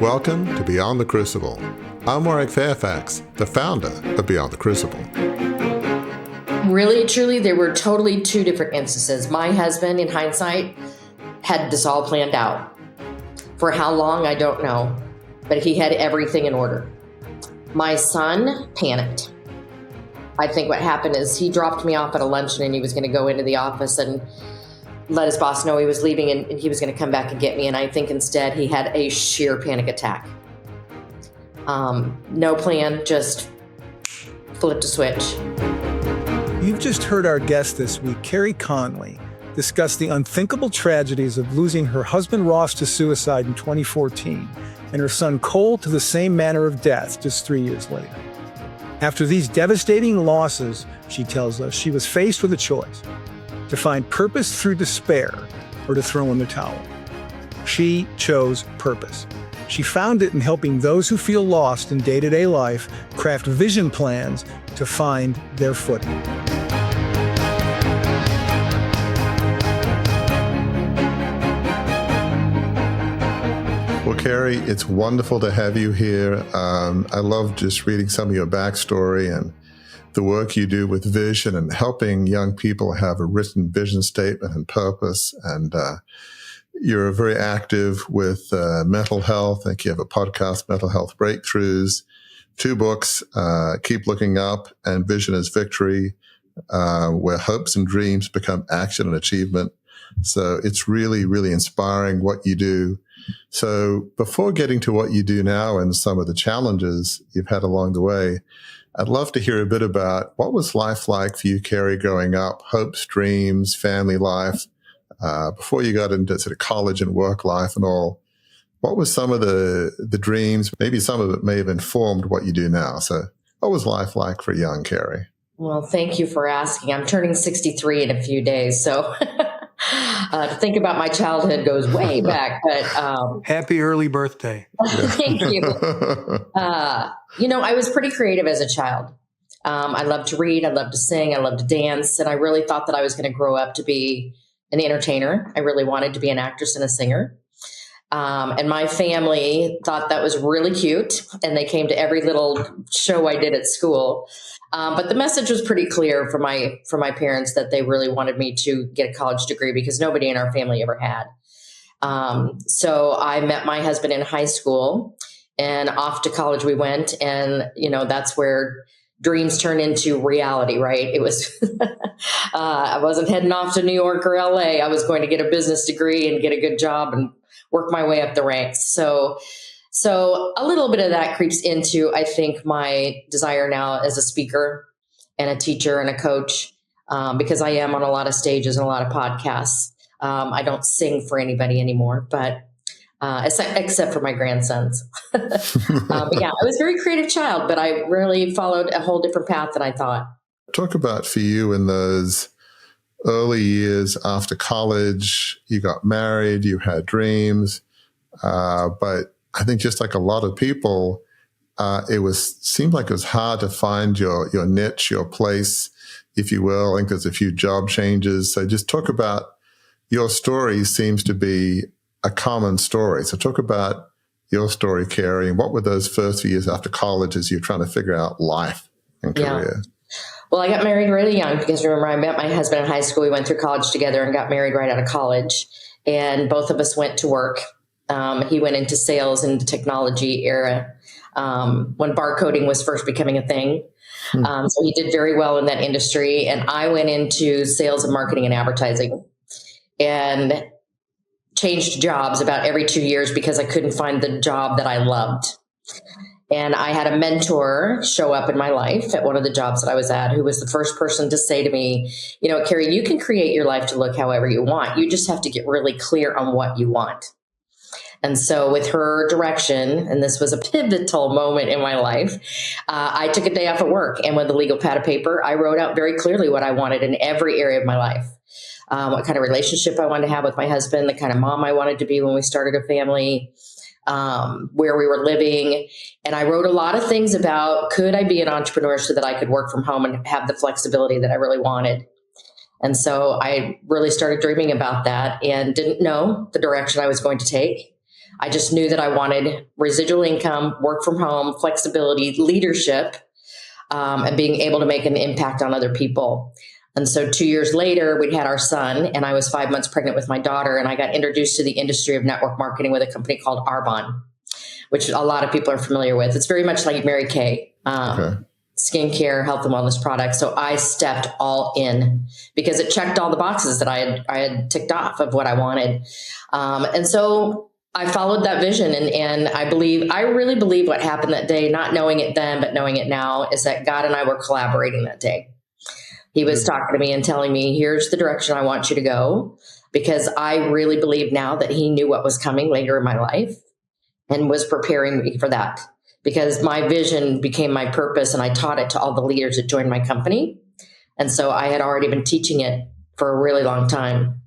Welcome to Beyond the Crucible. I'm Warwick Fairfax, the founder of Beyond the Crucible. Really, truly, there were totally two different instances. My husband, in hindsight, had this all planned out. For how long, I don't know, but he had everything in order. My son panicked. I think what happened is he dropped me off at a luncheon and he was going to go into the office and let his boss know he was leaving and he was going to come back and get me. And I think instead he had a sheer panic attack. No plan, just flipped a switch. You've just heard our guest this week, Carey Conley, discuss the unthinkable tragedies of losing her husband Ross to suicide in 2014 and her son Cole to the same manner of death just 3 years later. After these devastating losses, she tells us, she was faced with a choice: to find purpose through despair or to throw in the towel. She chose purpose. She found it in helping those who feel lost in day-to-day life craft vision plans to find their footing. Well, Carey, it's wonderful to have you here. I love just reading some of your backstory and the work you do with vision and helping young people have a written vision statement and purpose. And you're very active with mental health. I think you have a podcast, Mental Health Breakthroughs, 2 books, Keep Looking Up and Vision is Victory, where hopes and dreams become action and achievement. So it's really, really inspiring what you do. So before getting to what you do now and some of the challenges you've had along the way, I'd love to hear a bit about what was life like for you, Carey, growing up, hopes, dreams, family life, before you got into sort of college and work life and all. What was some of the dreams? Maybe some of it may have informed what you do now. So what was life like for young Carey? Well, thank you for asking. I'm turning 63 in a few days, so to think about my childhood goes way back. But Happy early birthday. Thank you. I was pretty creative as a child. I loved to read. I loved to sing. I loved to dance. And I really thought that I was going to grow up to be an entertainer. I really wanted to be an actress and a singer. And my family thought that was really cute. And they came to every little show I did at school. But the message was pretty clear from my parents that they really wanted me to get a college degree because nobody in our family ever had. So I met my husband in high school and off to college we went. And, that's where dreams turn into reality, right? It was, I wasn't heading off to New York or LA. I was going to get a business degree and get a good job and work my way up the ranks. So a little bit of that creeps into, I think, my desire now as a speaker and a teacher and a coach, because I am on a lot of stages and a lot of podcasts. I don't sing for anybody anymore, but except for my grandsons. But yeah, I was a very creative child, but I really followed a whole different path than I thought. Talk about for you in those early years after college, you got married, you had dreams, but I think just like a lot of people, seemed like it was hard to find your niche, your place, if you will. I think there's a few job changes. So just talk about your story. Seems to be a common story. So talk about your story, Carey, and what were those first few years after college as you're trying to figure out life and career? Well, I got married really young because remember, I met my husband in high school. We went through college together and got married right out of college. And both of us went to work. He went into sales in the technology era when barcoding was first becoming a thing. So he did very well in that industry. And I went into sales and marketing and advertising and changed jobs about every 2 years because I couldn't find the job that I loved. And I had a mentor show up in my life at one of the jobs that I was at, who was the first person to say to me, Carey, you can create your life to look however you want. You just have to get really clear on what you want. And so with her direction, and this was a pivotal moment in my life, I took a day off at work, and with a legal pad of paper, I wrote out very clearly what I wanted in every area of my life. What kind of relationship I wanted to have with my husband, the kind of mom I wanted to be when we started a family, where we were living. And I wrote a lot of things about, could I be an entrepreneur so that I could work from home and have the flexibility that I really wanted? And so I really started dreaming about that and didn't know the direction I was going to take. I just knew that I wanted residual income, work from home, flexibility, leadership, and being able to make an impact on other people. And so 2 years later, we'd had our son, and I was 5 months pregnant with my daughter, and I got introduced to the industry of network marketing with a company called Arbonne, which a lot of people are familiar with. It's very much like Mary Kay, skincare, health and wellness products. So I stepped all in because it checked all the boxes that I had ticked off of what I wanted. And so I followed that vision. And I really believe what happened that day, not knowing it then, but knowing it now, is that God and I were collaborating that day. He was talking to me and telling me, here's the direction I want you to go, because I really believe now that he knew what was coming later in my life and was preparing me for that, because my vision became my purpose, and I taught it to all the leaders that joined my company. And so I had already been teaching it for a really long time.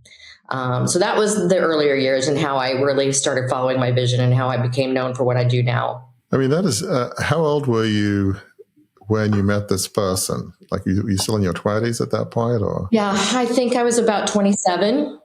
So that was the earlier years and how I really started following my vision and how I became known for what I do now. I mean, that is, how old were you when you met this person? Like, were you still in your 20s at that point? Or? Yeah, I think I was about 27,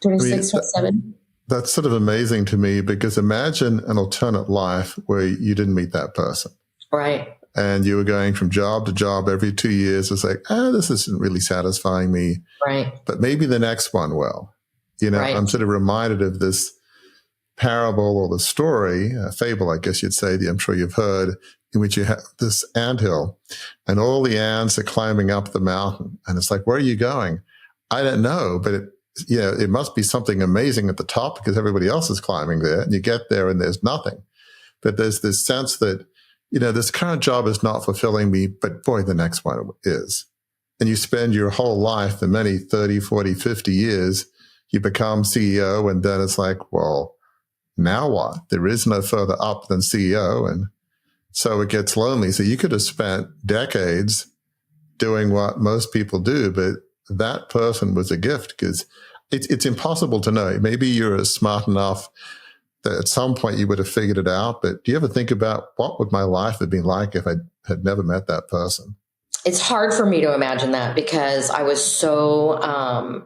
26, 27. That's sort of amazing to me, because imagine an alternate life where you didn't meet that person. Right. And you were going from job to job every 2 years. It's like, this isn't really satisfying me. Right. But maybe the next one will. You know, right. I'm sort of reminded of this parable, or the story, a fable, I guess you'd say, that I'm sure you've heard, in which you have this anthill and all the ants are climbing up the mountain. And it's like, where are you going? I don't know, but it must be something amazing at the top, because everybody else is climbing there, and you get there and there's nothing. But there's this sense that, this current job is not fulfilling me, but boy, the next one is. And you spend your whole life, the many 30, 40, 50 years, you become CEO, and then it's like, well, now what? There is no further up than CEO. And so it gets lonely. So you could have spent decades doing what most people do, but that person was a gift, because it's impossible to know. Maybe you're smart enough that at some point you would have figured it out, but do you ever think about what would my life have been like if I had never met that person? It's hard for me to imagine that, because I was so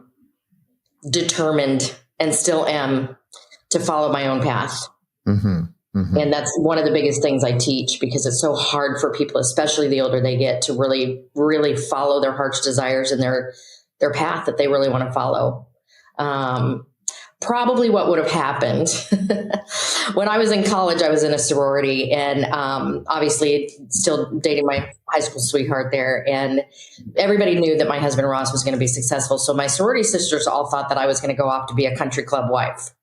determined, and still am, to follow my own path. Mm-hmm. Mm-hmm. And that's one of the biggest things I teach, because it's so hard for people, especially the older they get, to really, really follow their heart's desires and their path that they really want to follow. Probably what would have happened when I was in college, I was in a sorority, and obviously still dating my high school sweetheart there. And everybody knew that my husband Ross was going to be successful. So my sorority sisters all thought that I was going to go off to be a country club wife.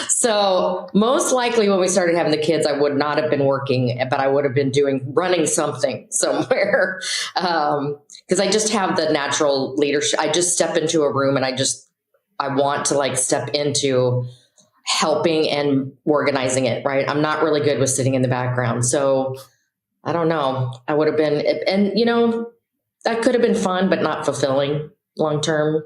So most likely when we started having the kids, I would not have been working, but I would have been running something somewhere. Because I just have the natural leadership. I just step into a room and I want to step into helping and organizing it. Right. I'm not really good with sitting in the background. So I don't know. I would have been, and that could have been fun, but not fulfilling long term.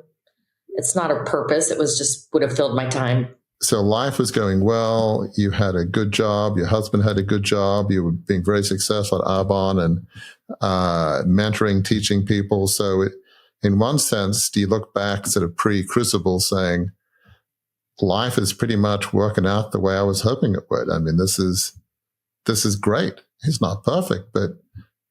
It's not a purpose. It was just would have filled my time. So life was going well. You had a good job. Your husband had a good job. You were being very successful at Arbonne and mentoring, teaching people. So in one sense, do you look back sort of pre-Crucible saying, life is pretty much working out the way I was hoping it would? I mean, this is great. It's not perfect, but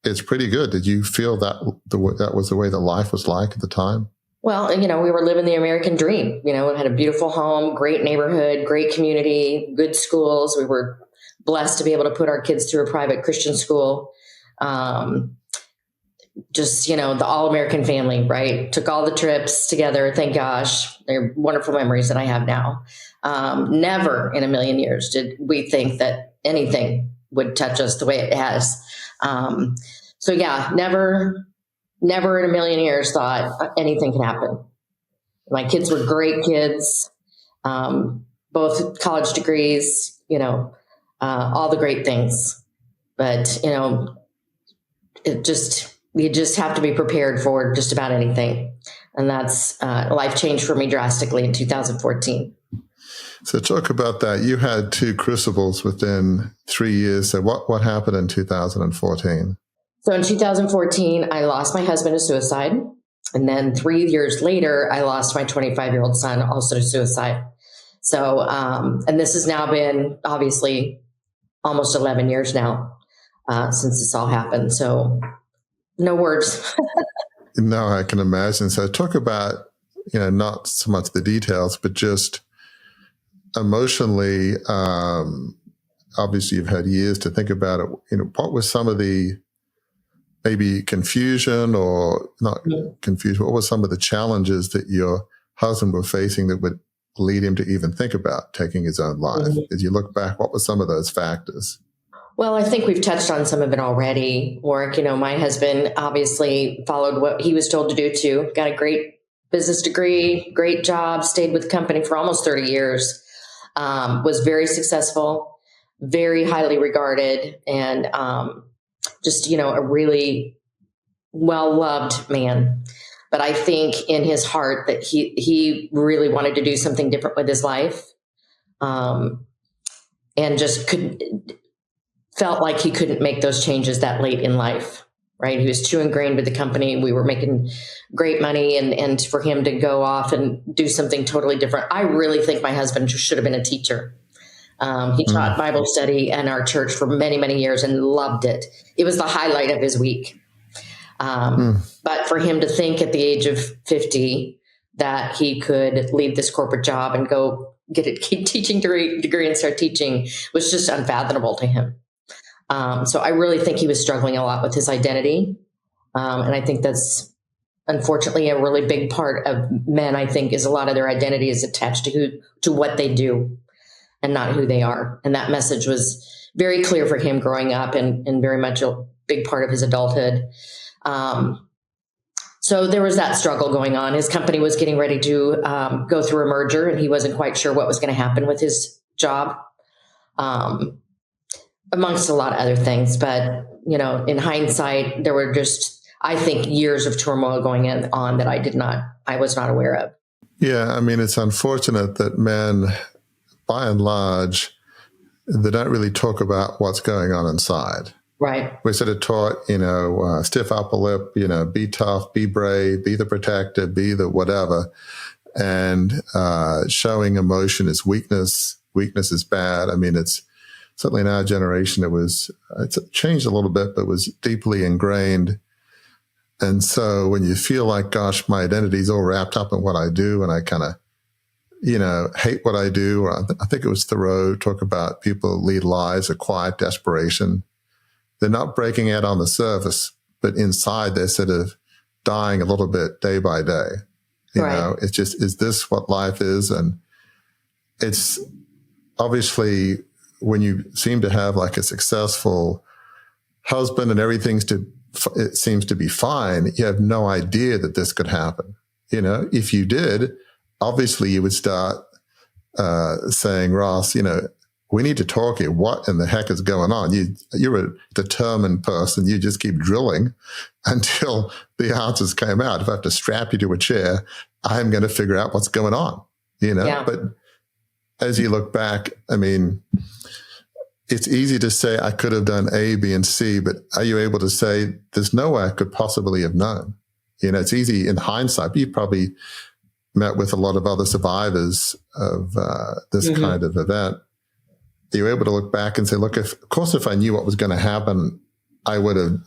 it's pretty good. Did you feel that that was the way that life was like at the time? Well, we were living the American dream. We had a beautiful home, great neighborhood, great community, good schools. We were blessed to be able to put our kids through a private Christian school. The all-American family, right? Took all the trips together. Thank gosh. They're wonderful memories that I have now. Never in a million years did we think that anything would touch us the way it has. Never in a million years thought anything can happen. My kids were great kids, both college degrees, all the great things. But, you just have to be prepared for just about anything. And that's life changed for me drastically in 2014. So talk about that. You had 2 crucibles within 3 years. So what happened in 2014? So in 2014, I lost my husband to suicide. And then 3 years later, I lost my 25-year-old son also to suicide. So, and this has now been obviously almost 11 years now since this all happened. So no words. No, I can imagine. So talk about, not so much the details, but just emotionally, obviously you've had years to think about it. What was some of the maybe confusion or not confusion? What were some of the challenges that your husband were facing that would lead him to even think about taking his own life? As you look back, what were some of those factors? Well, I think we've touched on some of it already, Warwick. My husband obviously followed what he was told to do too. Got a great business degree, great job, stayed with the company for almost 30 years, was very successful, very highly regarded, and just, a really well-loved man. But I think in his heart that he really wanted to do something different with his life, and just felt like he couldn't make those changes that late in life, right? He was too ingrained with the company. We were making great money, and for him to go off and do something totally different. I really think my husband should have been a teacher. He taught Bible study in our church for many, many years and loved it. It was the highlight of his week. But for him to think at the age of 50 that he could leave this corporate job and go get a teaching degree and start teaching was just unfathomable to him. So I really think he was struggling a lot with his identity. And I think that's unfortunately a really big part of men, I think, is a lot of their identity is attached to what they do and not who they are. And that message was very clear for him growing up and very much a big part of his adulthood. So there was that struggle going on. His company was getting ready to go through a merger, and he wasn't quite sure what was going to happen with his job, amongst a lot of other things. But, in hindsight, there were just, I think, years of turmoil going on that I was not aware of. Yeah, it's unfortunate that men, by and large, they don't really talk about what's going on inside. Right. We're sort of taught, stiff upper lip, be tough, be brave, be the protector, be the whatever. And showing emotion is weakness. Weakness is bad. It's certainly in our generation, it's changed a little bit, but was deeply ingrained. And so when you feel like, gosh, my identity is all wrapped up in what I do, and I kind of, hate what I do, or I think it was Thoreau talk about people lead lives of quiet desperation. They're not breaking out on the surface, but inside they're sort of dying a little bit day by day. It's just, is this what life is? And it's obviously when you seem to have like a successful husband and it seems to be fine, you have no idea that this could happen. If you did, obviously you would start saying, Ross, we need to talk here. What in the heck is going on? You're a determined person. You just keep drilling until the answers came out. If I have to strap you to a chair, I'm going to figure out what's going on, Yeah. But as you look back, it's easy to say I could have done A, B, and C, but are you able to say there's no way I could possibly have known? It's easy in hindsight. You probably met with a lot of other survivors of this kind of event. You're able to look back and say, look, of course, if I knew what was going to happen, I would have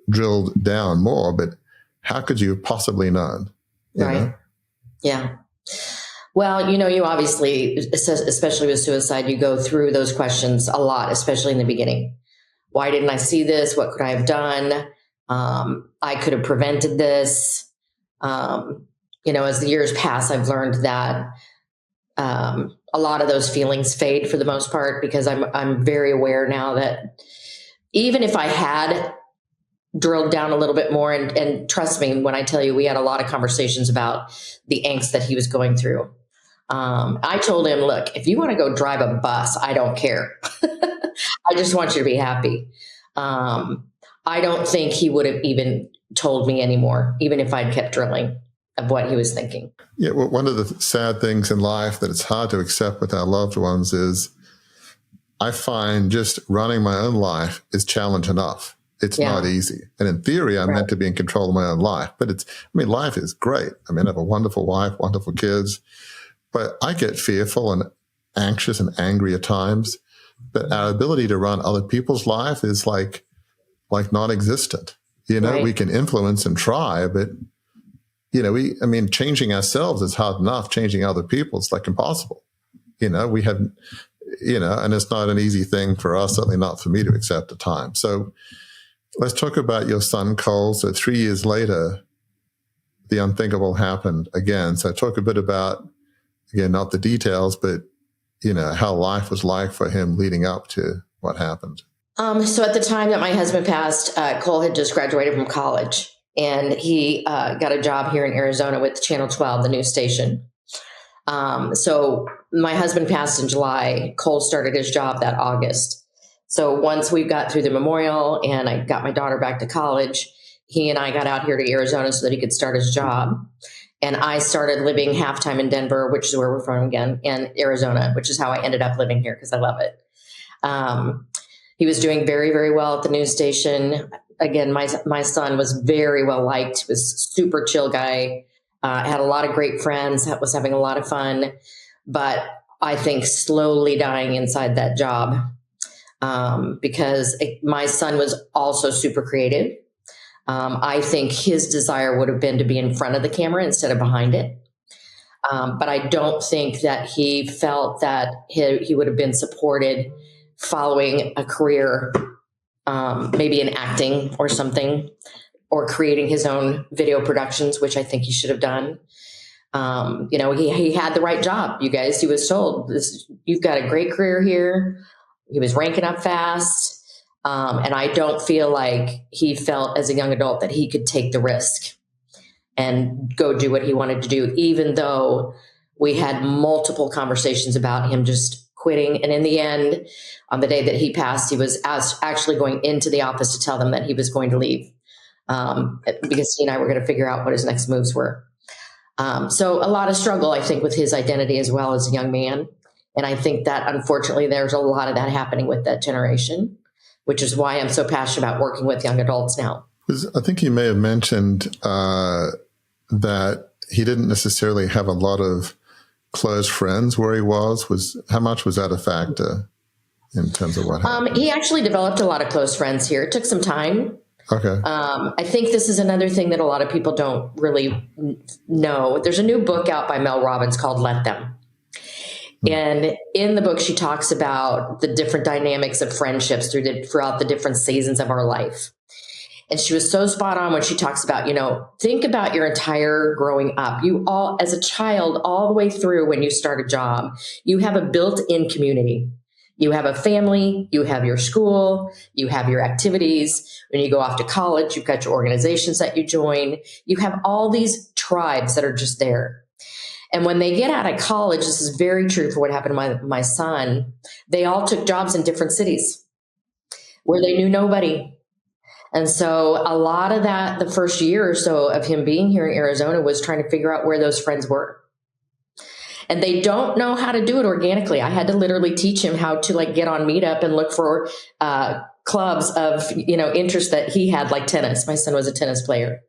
drilled down more, but how could you have possibly known? Right. Yeah. Well, you obviously, especially with suicide, you go through those questions a lot, especially in the beginning. Why didn't I see this? What could I have done? I could have prevented this. As the years pass, I've learned that a lot of those feelings fade for the most part, because I'm very aware now that even if I had drilled down a little bit more, and trust me when I tell you, we had a lot of conversations about the angst that he was going through. I told him, look, if you want to go drive a bus, I don't care. I just want you to be happy. I don't think he would have even told me anymore, even if I'd kept drilling, of what he was thinking. Yeah, well, one of the sad things in life that it's hard to accept with our loved ones is I find just running my own life is challenge enough. It's Yeah. not easy. And in theory, I'm meant to be in control of my own life. But life is great. I mean, I have a wonderful wife, wonderful kids, but I get fearful and anxious and angry at times. But our ability to run other people's life is like non-existent. Right. We can influence and try, but changing ourselves is hard enough. Changing other people is like impossible. We have, and it's not an easy thing for us, certainly not for me to accept at times. So let's talk about your son, Cole. So 3 years later, the unthinkable happened again. So talk a bit about, again, not the details, but, how life was like for him leading up to what happened. So at the time that my husband passed, Cole had just graduated from college, and he got a job here in Arizona with Channel 12, the news station. So my husband passed in July. Cole started his job that August. So once we got through the memorial and I got my daughter back to college, he and I got out here to Arizona so that he could start his job. And I started living half-time in Denver, which is where we're from again, and Arizona, which is how I ended up living here because I love it. He was doing very, very well at the news station. Again, my son was very well liked, was super chill guy, had a lot of great friends, was having a lot of fun, but I think slowly dying inside that job because my son was also super creative. I think his desire would have been to be in front of the camera instead of behind it. But I don't think that he felt that he would have been supported following a career, maybe in acting or something, or creating his own video productions, which I think he should have done. He had the right job, you guys. He was told, you've got a great career here. He was ranking up fast. And I don't feel like he felt as a young adult that he could take the risk and go do what he wanted to do, even though we had multiple conversations about him just quitting. And in the end, on the day that he passed, he was actually going into the office to tell them that he was going to leave because he and I were going to figure out what his next moves were. So a lot of struggle, I think, with his identity as well as a young man. And I think that, unfortunately, there's a lot of that happening with that generation, which is why I'm so passionate about working with young adults now. I think you may have mentioned that he didn't necessarily have a lot of close friends where he was. How much was that a factor in terms of what happened? He actually developed a lot of close friends here. It took some time. Okay. I think this is another thing that a lot of people don't really know. There's a new book out by Mel Robbins called Let Them. And in the book, she talks about the different dynamics of friendships throughout the different seasons of our life. And she was so spot on when she talks about, think about your entire growing up. You all, as a child, all the way through when you start a job, you have a built-in community. You have a family, you have your school, you have your activities. When you go off to college, you've got your organizations that you join. You have all these tribes that are just there. And when they get out of college, this is very true for what happened to my son, they all took jobs in different cities where they knew nobody. And so a lot of that, the first year or so of him being here in Arizona, was trying to figure out where those friends were. And they don't know how to do it organically. I had to literally teach him how to get on Meetup and look for clubs of, interest that he had, like tennis. My son was a tennis player.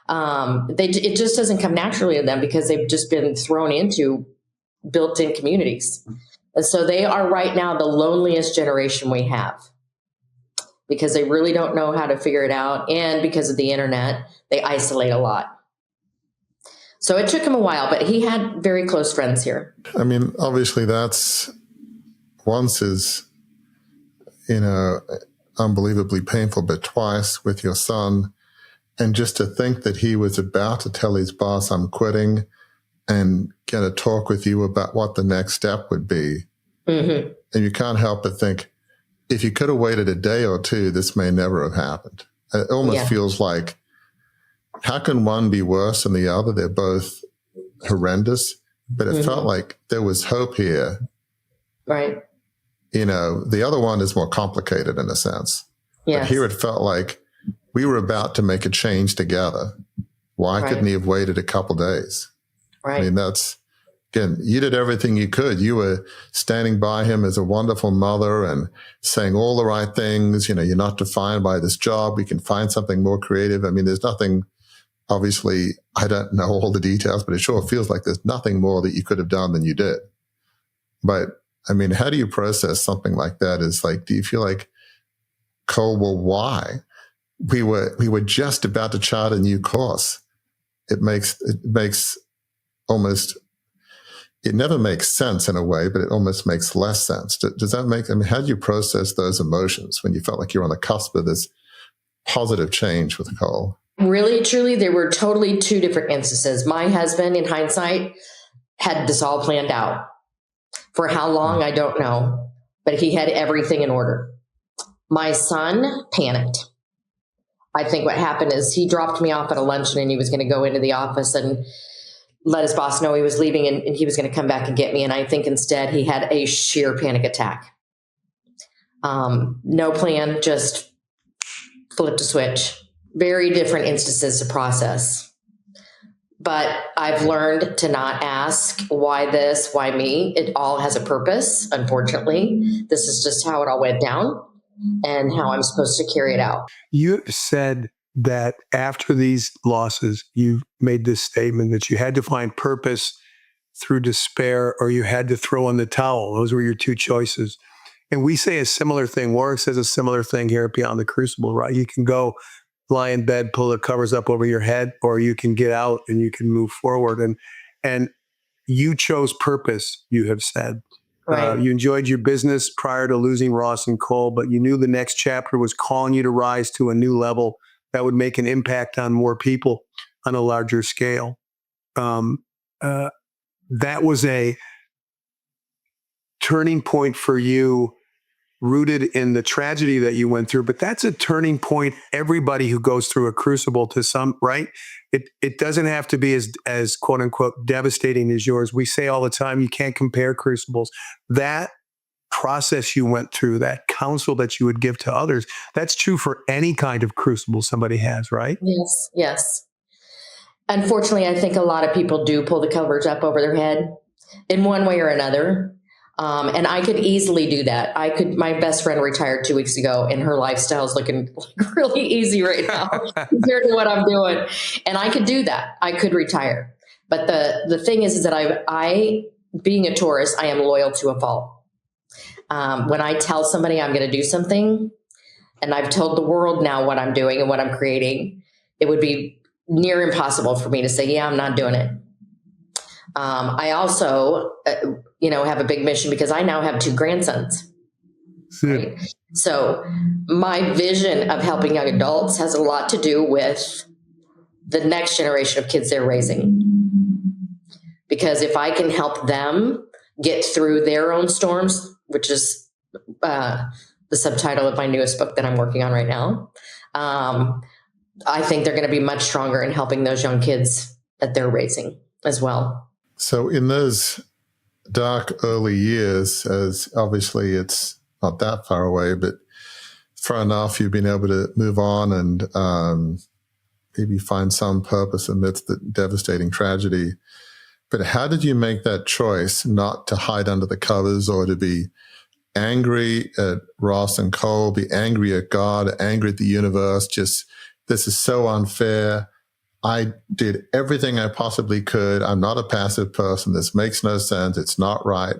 It just doesn't come naturally to them because they've just been thrown into built-in communities. And so they are right now the loneliest generation we have because they really don't know how to figure it out. And because of the internet, they isolate a lot. So it took him a while, but he had very close friends here. I mean, obviously that's once is, unbelievably painful, but twice with your son. And just to think that he was about to tell his boss, I'm quitting, and get a talk with you about what the next step would be. Mm-hmm. And you can't help but think, if you could have waited a day or two, this may never have happened. It almost feels like, how can one be worse than the other? They're both horrendous, but it felt like there was hope here. Right. The other one is more complicated in a sense. Yes. But here it felt like we were about to make a change together. Why couldn't he have waited a couple days? Right. I mean, that's again, you did everything you could. You were standing by him as a wonderful mother and saying all the right things. You know, you're not defined by this job. We can find something more creative. I mean, there's nothing, obviously, I don't know all the details, but it sure feels like there's nothing more that you could have done than you did. But I mean, how do you process something like that? Is like, do you feel like, Cole, well, why? We were just about to chart a new course. It makes almost, it never makes sense in a way, but it almost makes less sense. Does that make, I mean, how do you process those emotions when you felt like you're on the cusp of this positive change with Cole? Really, truly, there were totally two different instances. My husband, in hindsight, had this all planned out. For how long, I don't know, but he had everything in order. My son panicked. I think what happened is he dropped me off at a luncheon and he was going to go into the office and let his boss know he was leaving and he was going to come back and get me. And I think instead he had a sheer panic attack. No plan, just flipped a switch. Very different instances to process. But I've learned to not ask why this, why me. It all has a purpose, unfortunately. This is just how it all went down and how I'm supposed to carry it out. You said that after these losses, you made this statement that you had to find purpose through despair or you had to throw in the towel. Those were your two choices. And we say a similar thing. Warwick says a similar thing here at Beyond the Crucible, right? You can go lie in bed, pull the covers up over your head, or you can get out and you can move forward. And you chose purpose, you have said. Right. You enjoyed your business prior to losing Ross and Cole, but you knew the next chapter was calling you to rise to a new level that would make an impact on more people on a larger scale. That was a turning point for you, rooted in the tragedy that you went through, but that's a turning point. Everybody who goes through a crucible to some, right? It doesn't have to be as quote unquote devastating as yours. We say all the time, you can't compare crucibles. That process you went through, that counsel that you would give to others, that's true for any kind of crucible somebody has, right? Yes, yes. Unfortunately, I think a lot of people do pull the covers up over their head in one way or another. And I could easily do that. My best friend retired 2 weeks ago and her lifestyle is looking like really easy right now compared to what I'm doing. And I could do that. I could retire. But the thing is that I, being a Taurus, I am loyal to a fault. When I tell somebody I'm going to do something, and I've told the world now what I'm doing and what I'm creating, it would be near impossible for me to say, yeah, I'm not doing it. I also, have a big mission because I now have 2 grandsons. Right? So my vision of helping young adults has a lot to do with the next generation of kids they're raising. Because if I can help them get through their own storms, which is the subtitle of my newest book that I'm working on right now, I think they're going to be much stronger in helping those young kids that they're raising as well. So in those dark early years, as obviously it's not that far away, but far enough, you've been able to move on and maybe find some purpose amidst the devastating tragedy. But how did you make that choice not to hide under the covers or to be angry at Ross and Cole, be angry at God, angry at the universe, just this is so unfair. I did everything I possibly could. I'm not a passive person. This makes no sense. It's not right.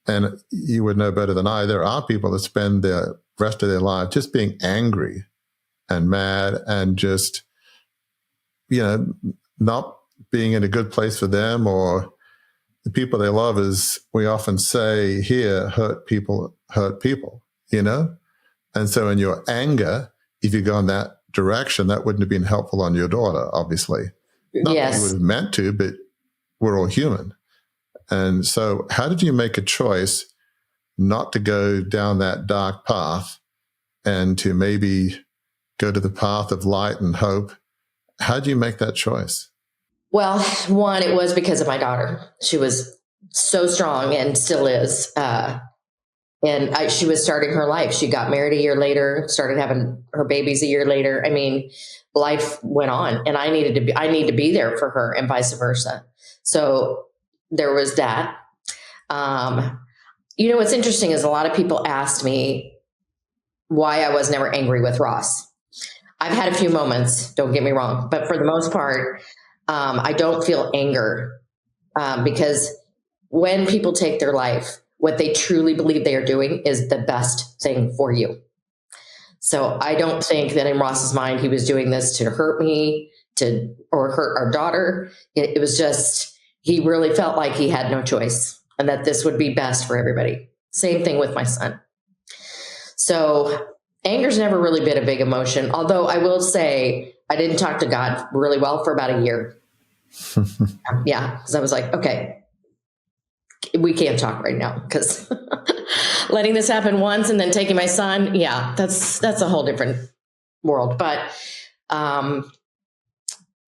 And you would know better than I. There are people that spend the rest of their life just being angry and mad and just, not being in a good place for them or the people they love. As we often say here, hurt people, And so in your anger, if you go in that direction, that wouldn't have been helpful on your daughter, obviously. Not that you would have meant to, but we're all human. And so how did you make a choice not to go down that dark path and to maybe go to the path of light and hope? How did you make that choice? Well, one, it was because of my daughter. She was so strong and still is. She was starting her life. She got married a year later, started having her babies a year later. I mean, life went on and I need to be there for her and vice versa. So there was that. What's interesting is a lot of people asked me why I was never angry with Ross. I've had a few moments, don't get me wrong, but for the most part, I don't feel anger because when people take their life, what they truly believe they are doing is the best thing for you. So I don't think that in Ross's mind, he was doing this to hurt me or hurt our daughter. It was just, he really felt like he had no choice and that this would be best for everybody. Same thing with my son. So anger's never really been a big emotion. Although I will say I didn't talk to God really well for about a year. Yeah. Because I was like, okay, we can't talk right now because letting this happen once and then taking my son. Yeah, that's a whole different world. But I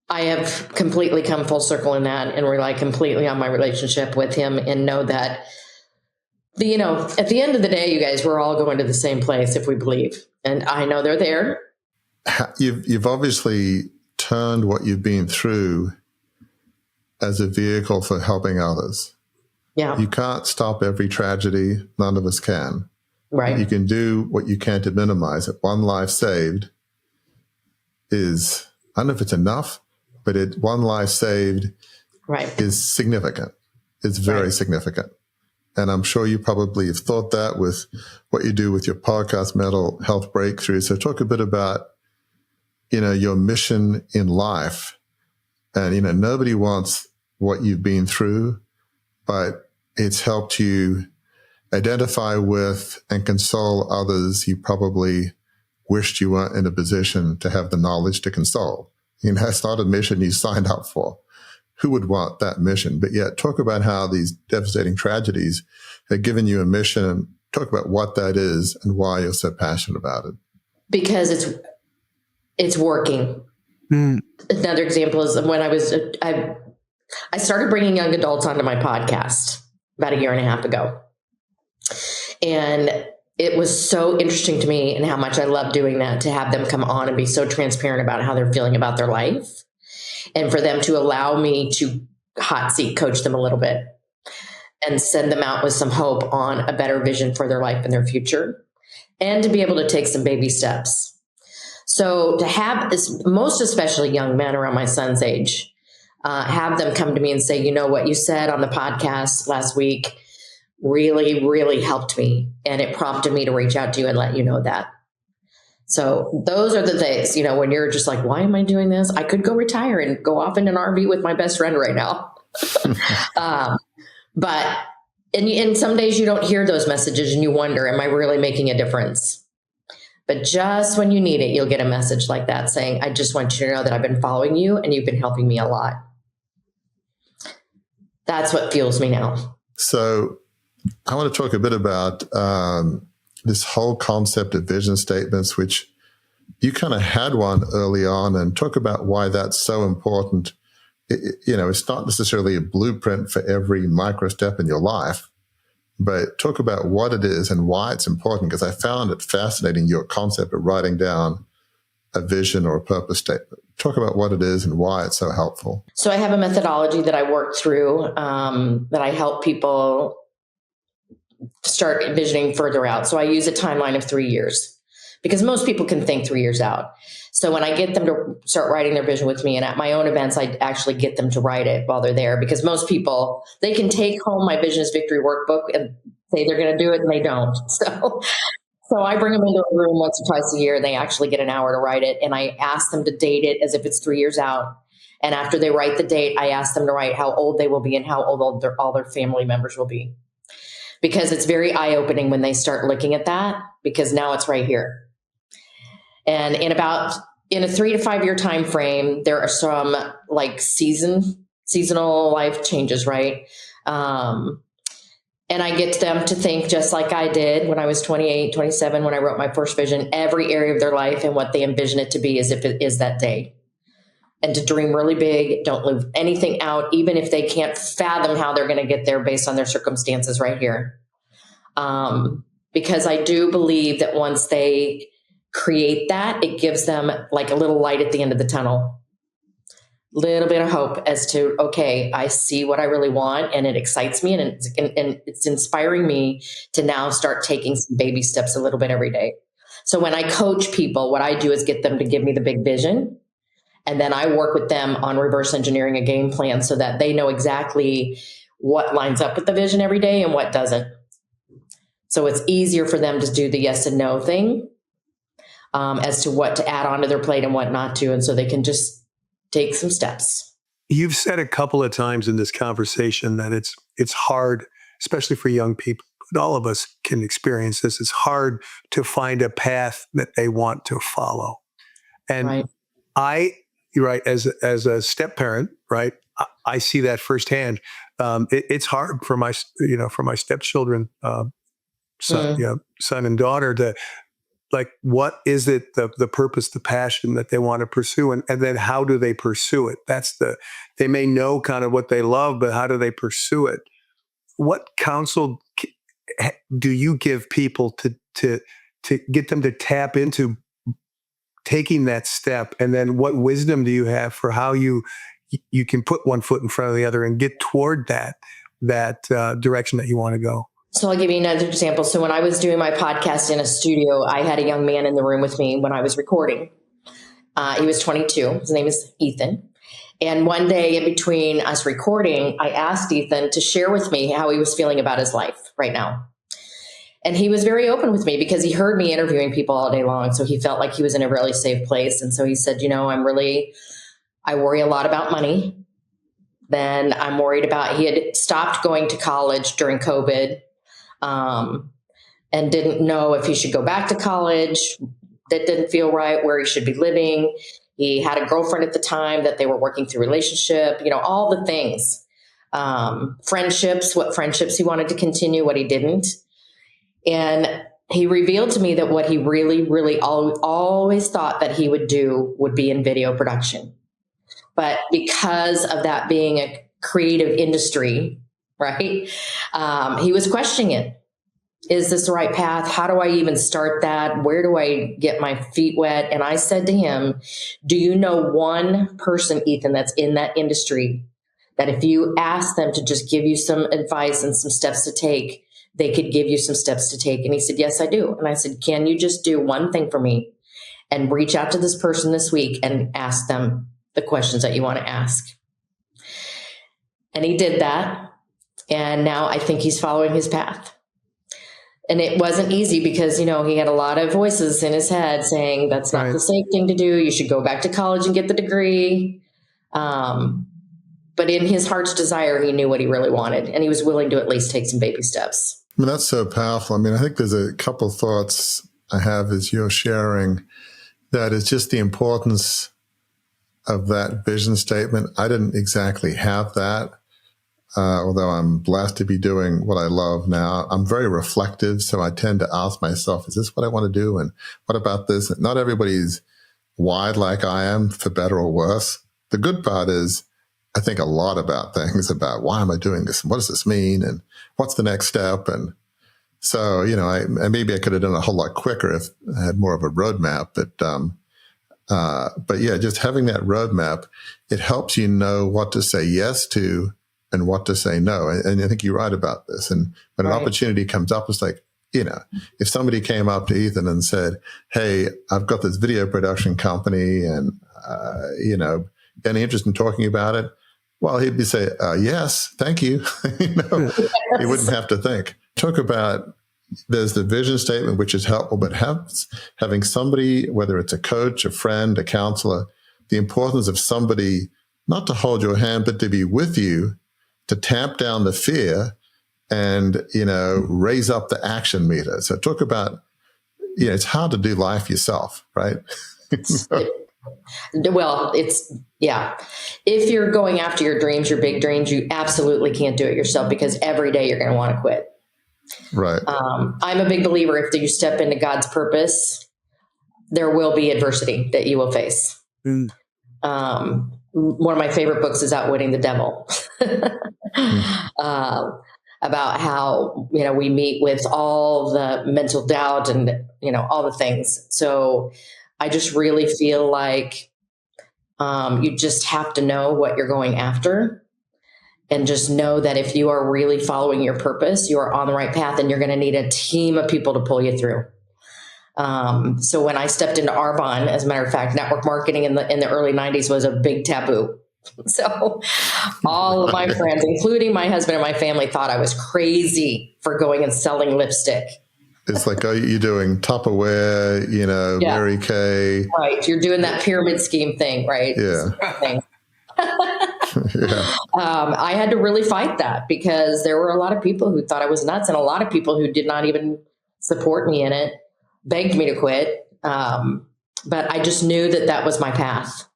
have completely come full circle in that and rely completely on my relationship with him and know that at the end of the day, you guys, we're all going to the same place if we believe. And I know they're there. You've obviously turned what you've been through as a vehicle for helping others. Yeah. You can't stop every tragedy. None of us can. Right. You can do what you can to minimize it. One life saved is, I don't know if it's enough, but one life saved is significant. It's very significant. And I'm sure you probably have thought that with what you do with your podcast, Mental Health Breakthrough. So talk a bit about, your mission in life. And, nobody wants what you've been through, but it's helped you identify with and console others you probably wished you weren't in a position to have the knowledge to console. It's not a mission you signed up for. Who would want that mission? But yet talk about how these devastating tragedies have given you a mission and talk about what that is and why you're so passionate about it. Because it's working. Another example is when I started bringing young adults onto my podcast about a year and a half ago. And it was so interesting to me and how much I love doing that, to have them come on and be so transparent about how they're feeling about their life. And for them to allow me to hot seat coach them a little bit and send them out with some hope on a better vision for their life and their future, and to be able to take some baby steps. So to have this, most especially young men around my son's age, have them come to me and say, what you said on the podcast last week really, really helped me. And it prompted me to reach out to you and let you know that. So those are the things, when you're just like, why am I doing this? I could go retire and go off in an RV with my best friend right now. But some days you don't hear those messages and you wonder, am I really making a difference? But just when you need it, you'll get a message like that saying, I just want you to know that I've been following you and you've been helping me a lot. That's what fuels me now. So I want to talk a bit about this whole concept of vision statements, which you kind of had one early on, and talk about why that's so important. It's not necessarily a blueprint for every micro step in your life, but talk about what it is and why it's important, because I found it fascinating, your concept of writing down a vision or a purpose statement. Talk about what it is and why it's so helpful. So I have a methodology that I work through that I help people start envisioning further out. So I use a timeline of 3 years because most people can think 3 years out. So when I get them to start writing their vision with me, and at my own events, I actually get them to write it while they're there, because most people, they can take home my Vision is Victory workbook and say they're going to do it and they don't. So I bring them into a room once or twice a year and they actually get an hour to write it. And I ask them to date it as if it's 3 years out. And after they write the date, I ask them to write how old they will be and how old all their family members will be. Because it's very eye-opening when they start looking at that, because now it's right here. And in a 3 to 5 year time frame, there are some like seasonal life changes, right? And I get them to think just like I did when I was 28, 27, when I wrote my first vision, every area of their life and what they envision it to be as if it is that day. And to dream really big, don't leave anything out, even if they can't fathom how they're going to get there based on their circumstances right here. Because I do believe that once they create that, it gives them like a little light at the end of the tunnel. little bit of hope as to, okay, I see what I really want and it excites me and it's inspiring me to now start taking some baby steps a little bit every day. So when I coach people, what I do is get them to give me the big vision. And then I work with them on reverse engineering a game plan so that they know exactly what lines up with the vision every day and what doesn't. So it's easier for them to do the yes and no thing as to what to add onto their plate and what not to. And so they can just take some steps. You've said a couple of times in this conversation that it's hard, especially for young people, but all of us can experience this. It's hard to find a path that they want to follow. And Right. you're right, as a step parent, right, I see that firsthand. It's hard for my stepchildren, son and daughter, to like, what is it, the purpose, the passion that they want to pursue, and then how do they pursue it? They may know kind of what they love, but how do they pursue it? What counsel do you give people to get them to tap into taking that step? And then what wisdom do you have for how you can put one foot in front of the other and get toward that direction that you want to go? So I'll give you another example. So when I was doing my podcast in a studio, I had a young man in the room with me when I was recording. He was 22. His name is Ethan. And one day in between us recording, I asked Ethan to share with me how he was feeling about his life right now. And he was very open with me because he heard me interviewing people all day long. So he felt like he was in a really safe place. And so he said, I worry a lot about money. Then I'm worried about, he had stopped going to college during COVID. And didn't know if he should go back to college. That didn't feel right, where he should be living. He had a girlfriend at the time that they were working through relationship, all the things, friendships, what friendships he wanted to continue, what he didn't. And he revealed to me that what he really, really always thought that he would do would be in video production. But because of that being a creative industry, right? He was questioning it. Is this the right path? How do I even start that? Where do I get my feet wet? And I said to him, do you know one person, Ethan, that's in that industry that if you ask them to just give you some advice and some steps to take, they could give you some steps to take? And he said, yes, I do. And I said, can you just do one thing for me and reach out to this person this week and ask them the questions that you want to ask? And he did that. And now I think he's following his path. And it wasn't easy because, he had a lot of voices in his head saying, that's not the safe thing to do. You should go back to college and get the degree. But in his heart's desire, he knew what he really wanted. And he was willing to at least take some baby steps. That's so powerful. I think there's a couple of thoughts I have as you're sharing that is just the importance of that vision statement. I didn't exactly have that. Although I'm blessed to be doing what I love now. I'm very reflective, so I tend to ask myself, is this what I want to do? And what about this? Not everybody's wide like I am, for better or worse. The good part is I think a lot about things, about why am I doing this? And what does this mean? And what's the next step? And so, maybe I could have done a whole lot quicker if I had more of a roadmap. But yeah, just having that roadmap, it helps you know what to say yes to and what to say no. And I think you're right about this. And when an opportunity comes up, it's like, if somebody came up to Ethan and said, hey, I've got this video production company and, any interest in talking about it? Well, he'd be say, yes, thank you. He wouldn't have to think. Talk about, there's the vision statement, which is helpful, but having somebody, whether it's a coach, a friend, a counselor, the importance of somebody not to hold your hand, but to be with you, to tamp down the fear and, raise up the action meter. So talk about, it's hard to do life yourself, right? Well, if you're going after your dreams, your big dreams, you absolutely can't do it yourself because every day you're going to want to quit. Right. I'm a big believer if you step into God's purpose, there will be adversity that you will face. One of my favorite books is Outwitting the Devil. About how, we meet with all the mental doubt and, all the things. So I just really feel like You just have to know what you're going after, and just know that if you are really following your purpose, you are on the right path, and you're going to need a team of people to pull you through. So when I stepped into Arbonne, as a matter of fact, network marketing in the early 90s was a big taboo. So all of my friends, including my husband and my family, thought I was crazy for going and selling lipstick. It's like, oh, you're doing Tupperware, Yeah. Mary Kay. Right. You're doing that pyramid scheme thing, right? Yeah. Yeah. I had to really fight that, because there were a lot of people who thought I was nuts, and a lot of people who did not even support me in it, begged me to quit. But I just knew that that was my path.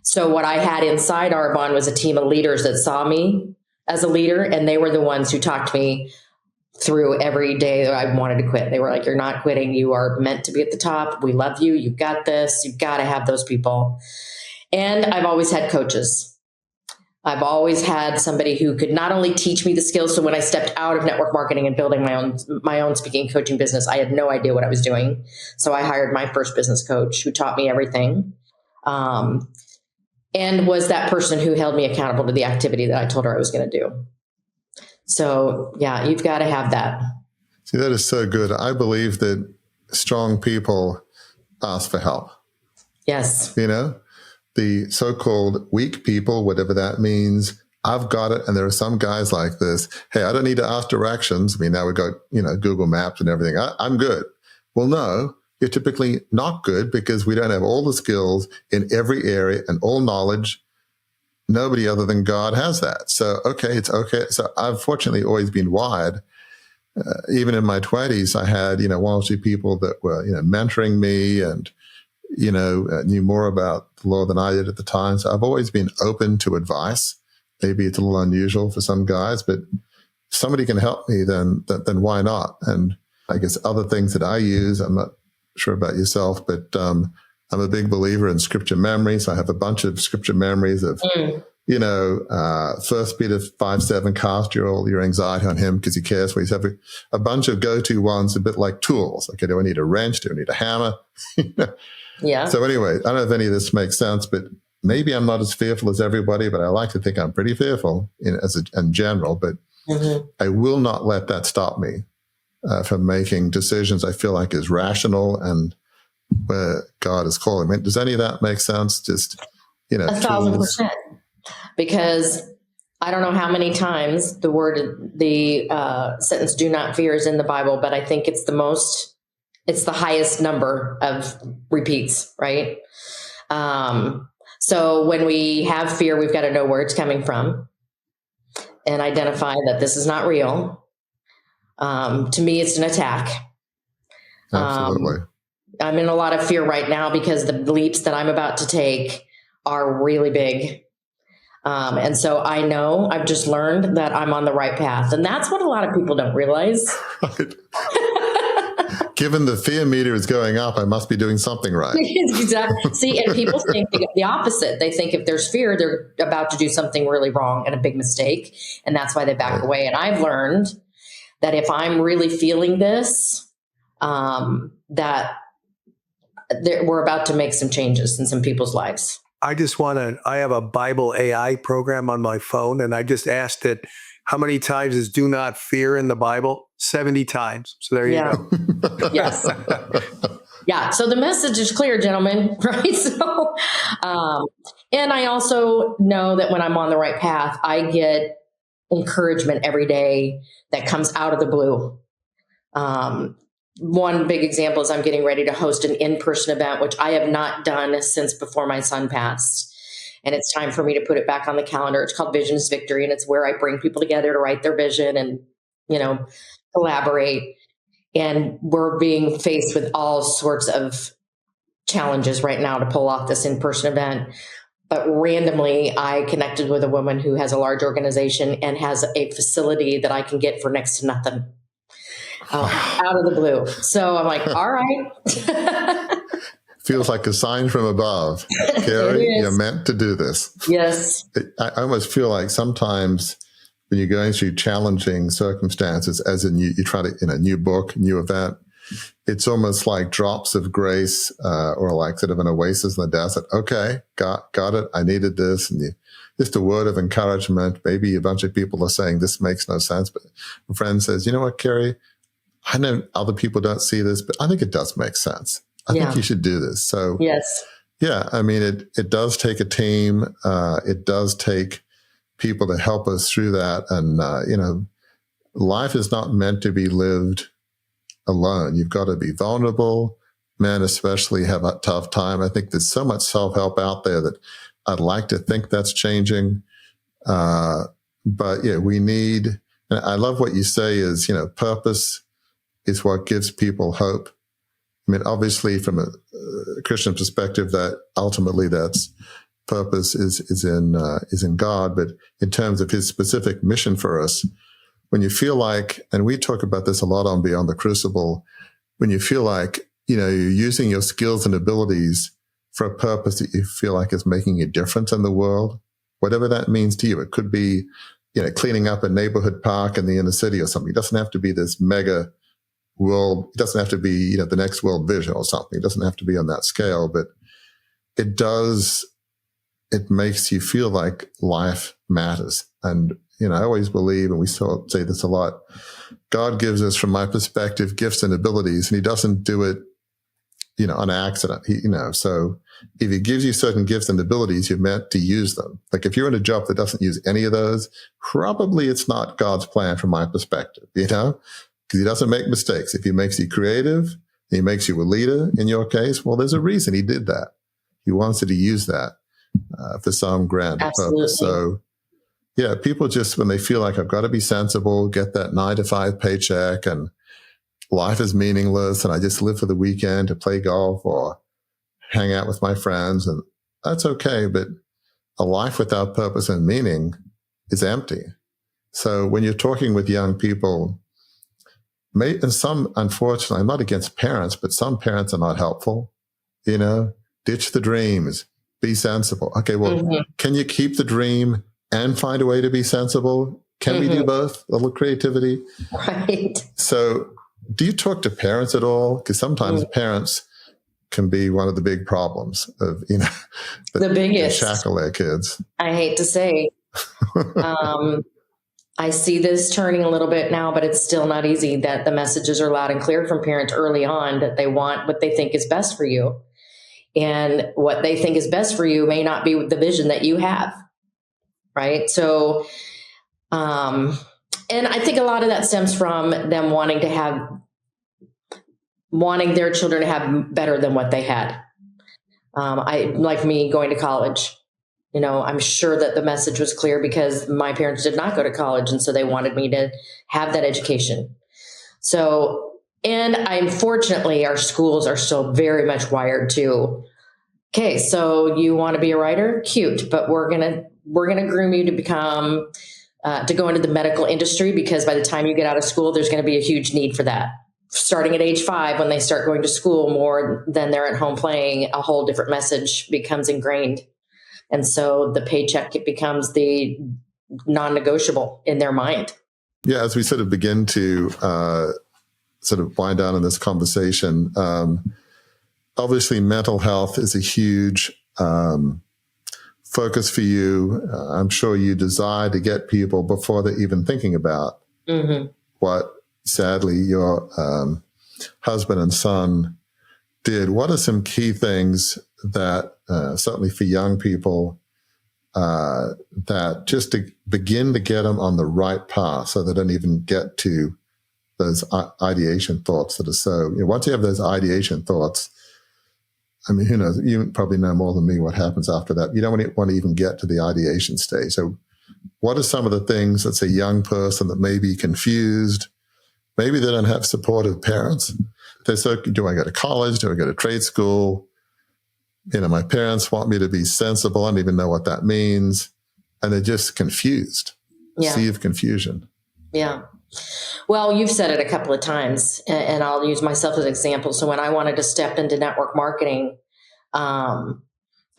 So what I had inside Arbonne was a team of leaders that saw me as a leader, and they were the ones who talked me through every day that I wanted to quit. They were like, you're not quitting. You are meant to be at the top. We love you. You've got this. You've got to have those people. And I've always had coaches. I've always had somebody who could not only teach me the skills. So when I stepped out of network marketing and building my own speaking and coaching business, I had no idea what I was doing. So I hired my first business coach who taught me everything. And was that person who held me accountable to the activity that I told her I was going to do. So yeah, you've got to have that. See, that is so good. I believe that strong people ask for help. Yes. The so-called weak people, whatever that means, I've got it. And there are some guys like this. Hey, I don't need to ask directions. I mean, now we've got, Google Maps and everything. I'm good. Well, no, you're typically not good, because we don't have all the skills in every area and all knowledge. Nobody other than God has that. So, okay, it's okay. So I've fortunately always been wired. Even in my 20s, I had, one or two people that were, mentoring me and, knew more about the law than I did at the time. So I've always been open to advice. Maybe it's a little unusual for some guys, but if somebody can help me, then why not? And I guess other things that I use, I'm not sure about yourself, but I'm a big believer in scripture memories. I have a bunch of scripture memories of, 1 Peter 5:7, cast your anxiety on him because he cares for you. Have a bunch of go-to ones, a bit like tools. Okay, do I need a wrench? Do I need a hammer? Yeah. So anyway, I don't know if any of this makes sense, but maybe I'm not as fearful as everybody, but I like to think I'm pretty fearful in general, but I will not let that stop me from making decisions I feel like is rational and where God is calling me. Does any of that make sense? Just, 1,000%. Because I don't know how many times the sentence "do not fear" is in the Bible, but I think it's the highest number of repeats, right? So when we have fear, we've got to know where it's coming from and identify that this is not real. To me, it's an attack. Absolutely. I'm in a lot of fear right now because the leaps that I'm about to take are really big. And so I know I've just learned that I'm on the right path. And that's what a lot of people don't realize. Right. Given the fear meter is going up, I must be doing something right. Exactly. See, and people think the opposite. They think if there's fear, they're about to do something really wrong and a big mistake. And that's why they back away. And I've learned that if I'm really feeling this, that we're about to make some changes in some people's lives. I have a Bible AI program on my phone, and I just asked it, how many times is "do not fear" in the Bible? 70 times. So there you go. Yes. Yeah. So the message is clear, gentlemen, right? So, and I also know that when I'm on the right path, I get encouragement every day that comes out of the blue. One big example is I'm getting ready to host an in-person event, which I have not done since before my son passed. And it's time for me to put it back on the calendar. It's called Vision is Victory. And it's where I bring people together to write their vision and, collaborate. And we're being faced with all sorts of challenges right now to pull off this in-person event. But randomly, I connected with a woman who has a large organization and has a facility that I can get for next to nothing. Out of the blue. So I'm like, all right. Feels like a sign from above. Carey, you're meant to do this. Yes. I almost feel like sometimes when you're going through challenging circumstances, as in you try to, new book, new event, it's almost like drops of grace, or like sort of an oasis in the desert. Okay, got it. I needed this. And just a word of encouragement. Maybe a bunch of people are saying this makes no sense, but a friend says, you know what, Carey, I know other people don't see this, but I think it does make sense. I think you should do this. So yes. Yeah, I mean, it does take a team. It does take people to help us through that. And, life is not meant to be lived alone. You've got to be vulnerable. Men especially have a tough time. I think there's so much self-help out there that I'd like to think that's changing. But yeah, we need, and I love what you say is, purpose is what gives people hope. I mean, obviously from a Christian perspective, that ultimately that's purpose is in God. But in terms of his specific mission for us, when you feel like, and we talk about this a lot on Beyond the Crucible, when you feel like, you're using your skills and abilities for a purpose that you feel like is making a difference in the world, whatever that means to you. It could be, cleaning up a neighborhood park in the inner city or something. It doesn't have to be this mega world. It doesn't have to be, the next world vision or something. It doesn't have to be on that scale, but it makes you feel like life matters. And, I always believe, and we still say this a lot, God gives us, from my perspective, gifts and abilities, and he doesn't do it, on accident. So if he gives you certain gifts and abilities, you're meant to use them. Like if you're in a job that doesn't use any of those, probably it's not God's plan from my perspective, because he doesn't make mistakes. If he makes you creative, he makes you a leader in your case, well, there's a reason he did that. He wants you to use that for some grand purpose. So yeah, people just, when they feel like I've got to be sensible, get that 9-to-5 paycheck and life is meaningless and I just live for the weekend to play golf or hang out with my friends, and that's okay. But a life without purpose and meaning is empty. So when you're talking with young people, and some, unfortunately, I'm not against parents, but some parents are not helpful. Ditch the dreams, be sensible. Okay, well, can you keep the dream and find a way to be sensible? Can we do both? A little creativity. Right. So do you talk to parents at all? Because sometimes parents can be one of the big problems of, the biggest. Shackle their kids. I hate to say. I see this turning a little bit now, but it's still not easy, that the messages are loud and clear from parents early on that they want what they think is best for you. And what they think is best for you may not be the vision that you have. Right. So, and I think a lot of that stems from them wanting their children to have better than what they had. Like me going to college, I'm sure that the message was clear because my parents did not go to college. And so they wanted me to have that education. So, and unfortunately, our schools are still very much wired to, okay, so you want to be a writer? Cute, but we're going to groom you to become, to go into the medical industry, because by the time you get out of school, there's going to be a huge need for that. Starting at age 5, when they start going to school more than they're at home playing, a whole different message becomes ingrained. And so the paycheck, it becomes the non-negotiable in their mind. Yeah, as we sort of begin to sort of wind down in this conversation, obviously mental health is a huge focus for you. I'm sure you desire to get people, before they're even thinking about what sadly your husband and son did. What are some key things that certainly for young people that just to begin to get them on the right path so they don't even get to those ideation thoughts that are so, once you have those ideation thoughts, I mean, who knows? You probably know more than me what happens after that. You don't want to even get to the ideation stage. So what are some of the things that's a young person that may be confused? Maybe they don't have supportive parents. They're so, do I go to college? Do I go to trade school? My parents want me to be sensible. I don't even know what that means. And they're just confused. Yeah. Sea of confusion. Yeah. Well, you've said it a couple of times, and I'll use myself as an example. So when I wanted to step into network marketing, I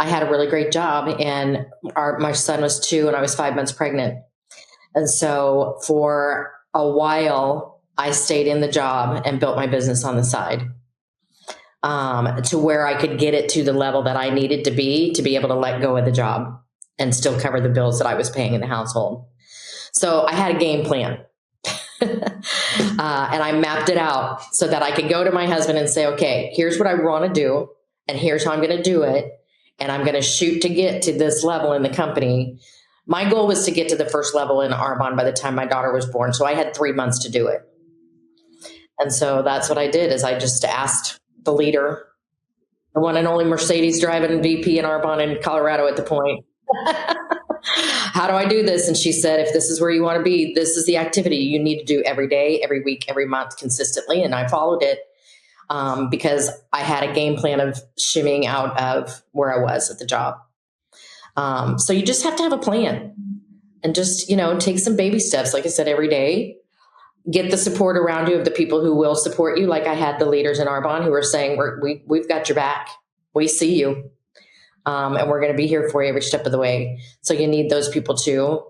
had a really great job, and my son was 2 and I was 5 months pregnant. And so for a while, I stayed in the job and built my business on the side, to where I could get it to the level that I needed to be able to let go of the job and still cover the bills that I was paying in the household. So I had a game plan. And I mapped it out so that I could go to my husband and say, okay, here's what I want to do, and here's how I'm going to do it. And I'm going to shoot to get to this level in the company. My goal was to get to the first level in Arbonne by the time my daughter was born. So I had 3 months to do it. And so that's what I did, is I just asked the leader, the one and only Mercedes driving VP in Arbonne in Colorado at the point, how do I do this? And she said, if this is where you want to be, this is the activity you need to do every day, every week, every month consistently. And I followed it because I had a game plan of shimmying out of where I was at the job. So you just have to have a plan and just, take some baby steps. Like I said, every day, get the support around you of the people who will support you. Like I had the leaders in Arbonne who were saying, we've got your back. We see you. And we're going to be here for you every step of the way. So you need those people too.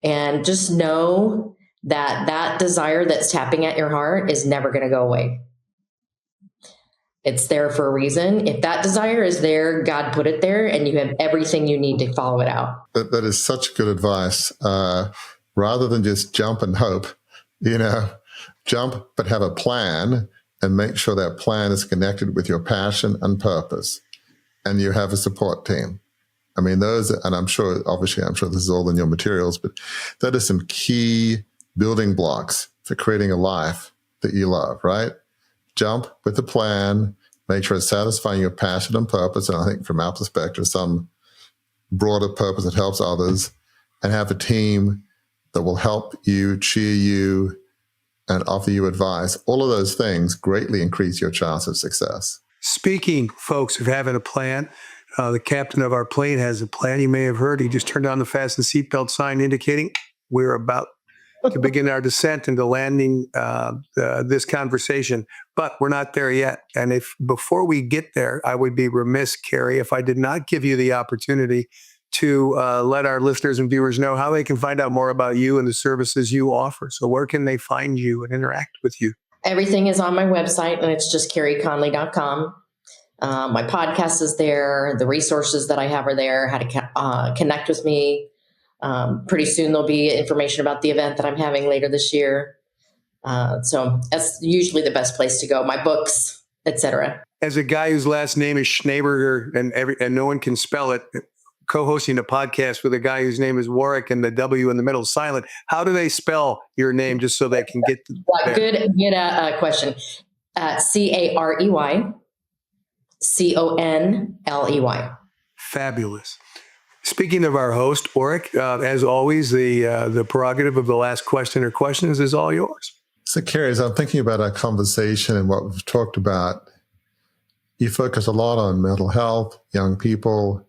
And just know that that desire that's tapping at your heart is never going to go away. It's there for a reason. If that desire is there, God put it there, and you have everything you need to follow it out. That is such good advice. Rather than just jump and hope, jump, but have a plan and make sure that plan is connected with your passion and purpose. And you have a support team. I mean, and I'm sure this is all in your materials, but that is some key building blocks for creating a life that you love, right? Jump with a plan, make sure it's satisfying your passion and purpose. And I think from our perspective, some broader purpose that helps others, and have a team that will help you, cheer you, and offer you advice. All of those things greatly increase your chance of success. Speaking, folks, of having a plan, the captain of our plane has a plan. You may have heard he just turned on the fasten seatbelt sign indicating we're about to begin our descent into landing this conversation, but we're not there yet. And if before we get there, I would be remiss, Carey, if I did not give you the opportunity to let our listeners and viewers know how they can find out more about you and the services you offer. So where can they find you and interact with you? Everything is on my website, and it's just careyconley.com. My podcast is there. The resources that I have are there, how to connect with me. Pretty soon there'll be information about the event that I'm having later this year. So that's usually the best place to go. My books, etc. As a guy whose last name is Schneeberger and no one can spell it, co-hosting a podcast with a guy whose name is Warwick and the W in the middle is silent. How do they spell your name just so they can get good question. CareyConley. Fabulous. Speaking of our host, Warwick, as always, the prerogative of the last question or questions is all yours. So, Carey, as I'm thinking about our conversation and what we've talked about, you focus a lot on mental health, young people.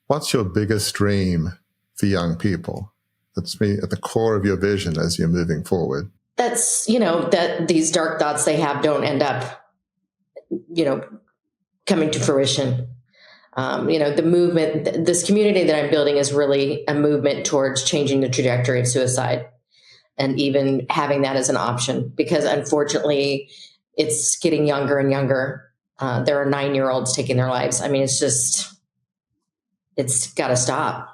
What's your biggest dream for young people? That's me at the core of your vision as you're moving forward. That's, that these dark thoughts they have don't end up, coming to fruition. The movement, this community that I'm building is really a movement towards changing the trajectory of suicide and even having that as an option, because unfortunately it's getting younger and younger. There are 9-year-olds taking their lives. I mean, it's got to stop.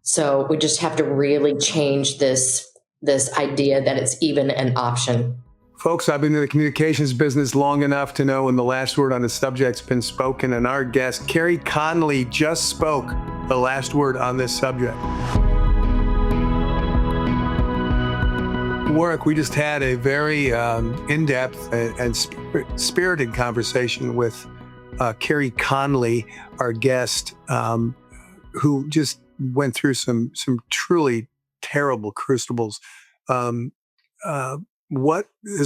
So we just have to really change this idea that it's even an option. Folks, I've been in the communications business long enough to know when the last word on the subject's been spoken, and our guest, Carey Conley, just spoke the last word on this subject. Warwick, we just had a very in-depth and spirited conversation with Carey Conley, our guest, who just went through some truly terrible crucibles. There's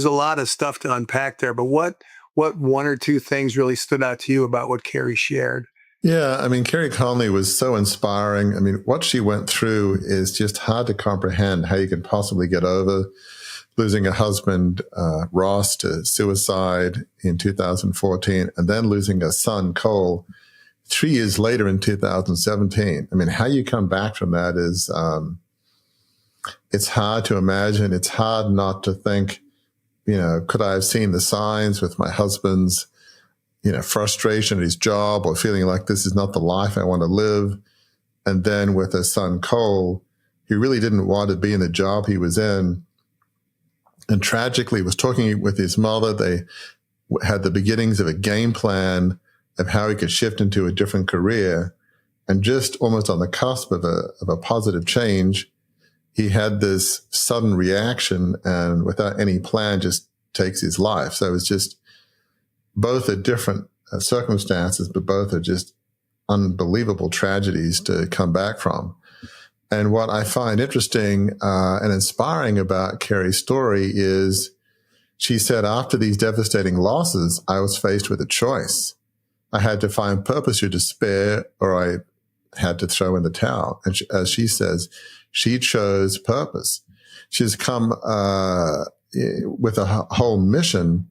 a lot of stuff to unpack there, but what one or two things really stood out to you about what Carey shared? Yeah, I mean, Carey Conley was so inspiring. I mean, what she went through is just hard to comprehend how you could possibly get over losing a husband, Ross, to suicide in 2014, and then losing a son, Cole, 3 years later in 2017. I mean, how you come back from that is it's hard to imagine. It's hard not to think, could I have seen the signs with my husband's, frustration at his job or feeling like this is not the life I want to live. And then with his son, Cole, he really didn't want to be in the job he was in. And tragically was talking with his mother. They had the beginnings of a game plan of how he could shift into a different career. And just almost on the cusp of a positive change, he had this sudden reaction and without any plan just takes his life. So it's just both are different circumstances, but both are just unbelievable tragedies to come back from. And what I find interesting and inspiring about Carey's story is she said, after these devastating losses, I was faced with a choice. I had to find purpose or despair, or I had to throw in the towel. And as she says, she chose purpose. She's come with a whole mission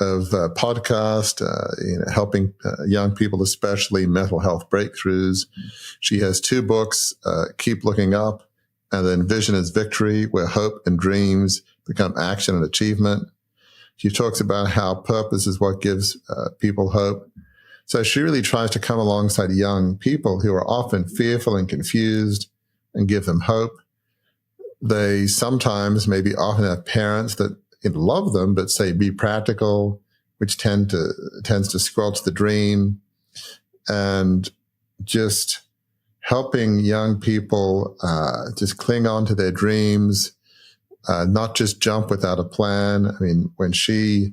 of podcast, helping young people, especially mental health breakthroughs. She has 2 books, Keep Looking Up, and then Vision is Victory, where hope and dreams become action and achievement. She talks about how purpose is what gives people hope. So she really tries to come alongside young people who are often fearful and confused and give them hope. They sometimes, maybe often have parents that love them, but say, be practical, which tends to squelch the dream. And just helping young people just cling on to their dreams, not just jump without a plan. I mean, when she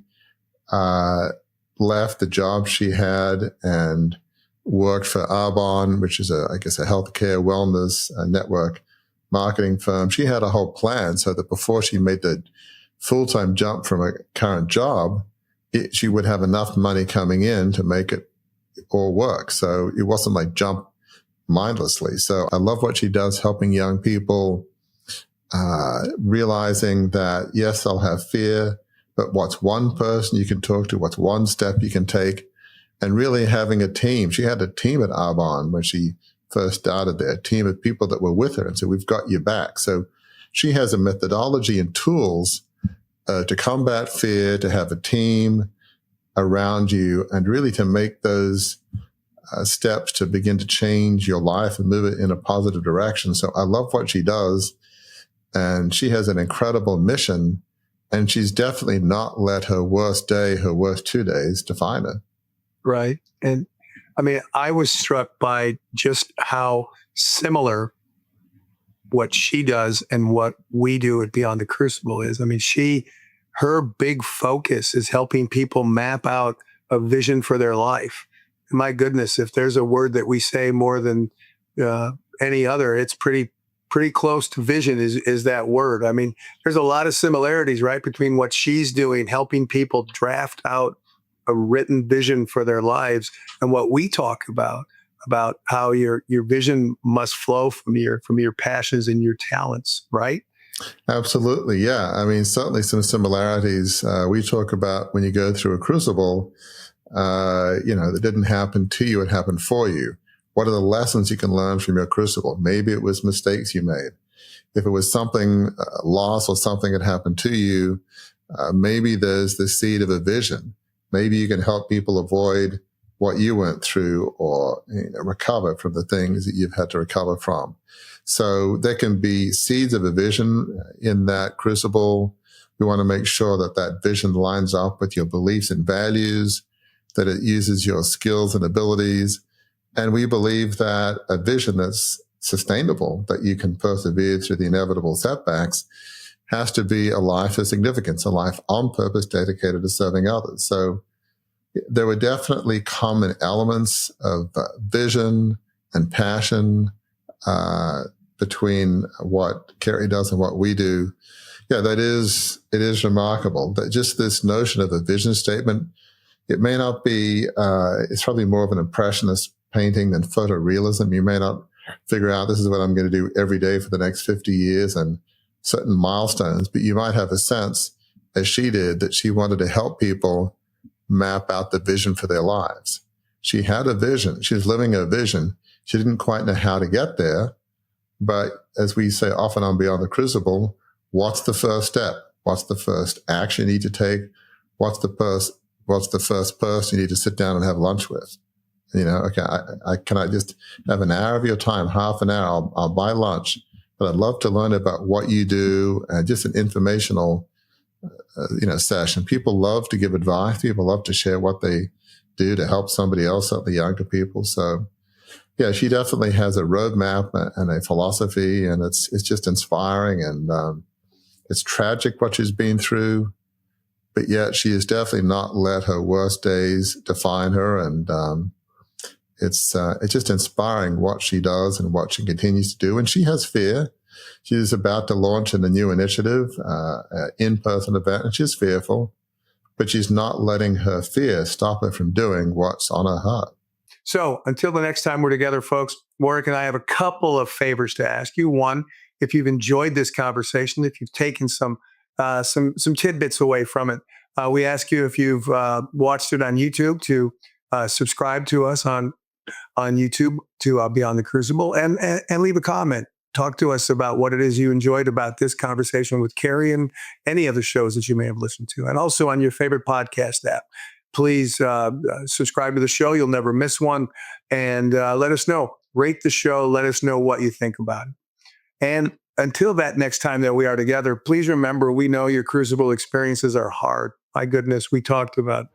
left the job she had and worked for Arbonne, which is a healthcare wellness network marketing firm, she had a whole plan so that before she made the full-time jump from a current job, she would have enough money coming in to make it all work. So it wasn't like jump mindlessly. So I love what she does, helping young people, realizing that, yes, they'll have fear, but what's one person you can talk to, what's one step you can take, and really having a team. She had a team at Arbonne when she first started there, a team of people that were with her and said, we've got your back. So she has a methodology and tools to combat fear, to have a team around you, and really to make those steps to begin to change your life and move it in a positive direction. So I love what she does, and she has an incredible mission, and she's definitely not let her worst day, her worst 2 days define her. Right. And I mean, I was struck by just how similar what she does and what we do at Beyond the Crucible is. I mean, her big focus is helping people map out a vision for their life. And my goodness, if there's a word that we say more than any other, it's pretty close to vision is that word. I mean, there's a lot of similarities, right, between what she's doing, helping people draft out a written vision for their lives, and what we talk about how your vision must flow from your passions and your talents, right? Absolutely. Yeah. I mean, certainly some similarities. We talk about when you go through a crucible, that didn't happen to you, it happened for you. What are the lessons you can learn from your crucible? Maybe it was mistakes you made. If it was something, loss or something that happened to you, maybe there's the seed of a vision. Maybe you can help people avoid what you went through or recover from the things that you've had to recover from. So there can be seeds of a vision in that crucible. We want to make sure that that vision lines up with your beliefs and values, that it uses your skills and abilities. And we believe that a vision that's sustainable, that you can persevere through the inevitable setbacks, has to be a life of significance, a life on purpose dedicated to serving others. So there were definitely common elements of vision and passion between what Carey does and what we do. Yeah, it is remarkable that just this notion of a vision statement, it may not be, it's probably more of an impressionist painting than photorealism. You may not figure out this is what I'm going to do every day for the next 50 years and certain milestones, but you might have a sense, as she did, that she wanted to help people map out the vision for their lives. She had a vision. She was living a vision. She didn't quite know how to get there, But as we say often on Beyond the Crucible, what's the first step? What's the first action you need to take? What's the first person you need to sit down and have lunch with? Okay, can I just have an hour of your time, half an hour? I'll buy lunch, but I'd love to learn about what you do and just an informational, session. People love to give advice. People love to share what they do to help somebody else, help the younger people. So, yeah, she definitely has a roadmap and a philosophy, and it's just inspiring. And it's tragic what she's been through, but yet she has definitely not let her worst days define her. And it's just inspiring what she does and what she continues to do. And she has fear. She's about to launch in a new initiative, in-person event, and she's fearful, but she's not letting her fear stop her from doing what's on her heart. So until the next time we're together, folks, Warwick and I have a couple of favors to ask you. One, if you've enjoyed this conversation, if you've taken some tidbits away from it, we ask you, if you've watched it on YouTube, to subscribe to us on YouTube to Beyond the Crucible and leave a comment. Talk to us about what it is you enjoyed about this conversation with Carey and any other shows that you may have listened to. And also on your favorite podcast app. Please subscribe to the show. You'll never miss one. And let us know. Rate the show. Let us know what you think about it. And until that next time that we are together, please remember, we know your Crucible experiences are hard. My goodness, we talked about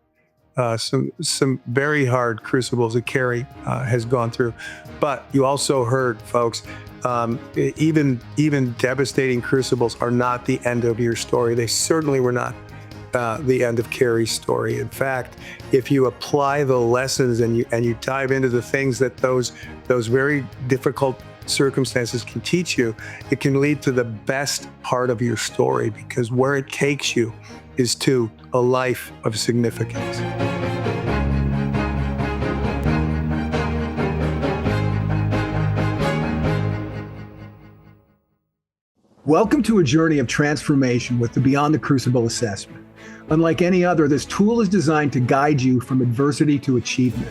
some very hard crucibles that Carey has gone through. But you also heard, folks, even devastating crucibles are not the end of your story. They certainly were not the end of Carey's story. In fact, if you apply the lessons and you dive into the things that those very difficult circumstances can teach you, it can lead to the best part of your story, because where it takes you is to a life of significance. Welcome to a journey of transformation with the Beyond the Crucible assessment. Unlike any other, this tool is designed to guide you from adversity to achievement.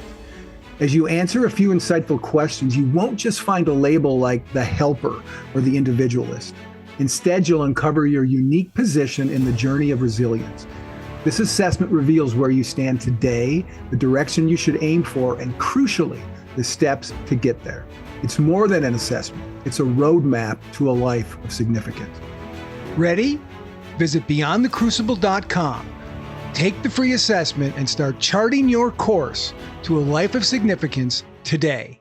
As you answer a few insightful questions, you won't just find a label like the helper or the individualist. Instead, you'll uncover your unique position in the journey of resilience. This assessment reveals where you stand today, the direction you should aim for, and crucially, the steps to get there. It's more than an assessment. It's a roadmap to a life of significance. Ready? Visit beyondthecrucible.com. Take the free assessment and start charting your course to a life of significance today.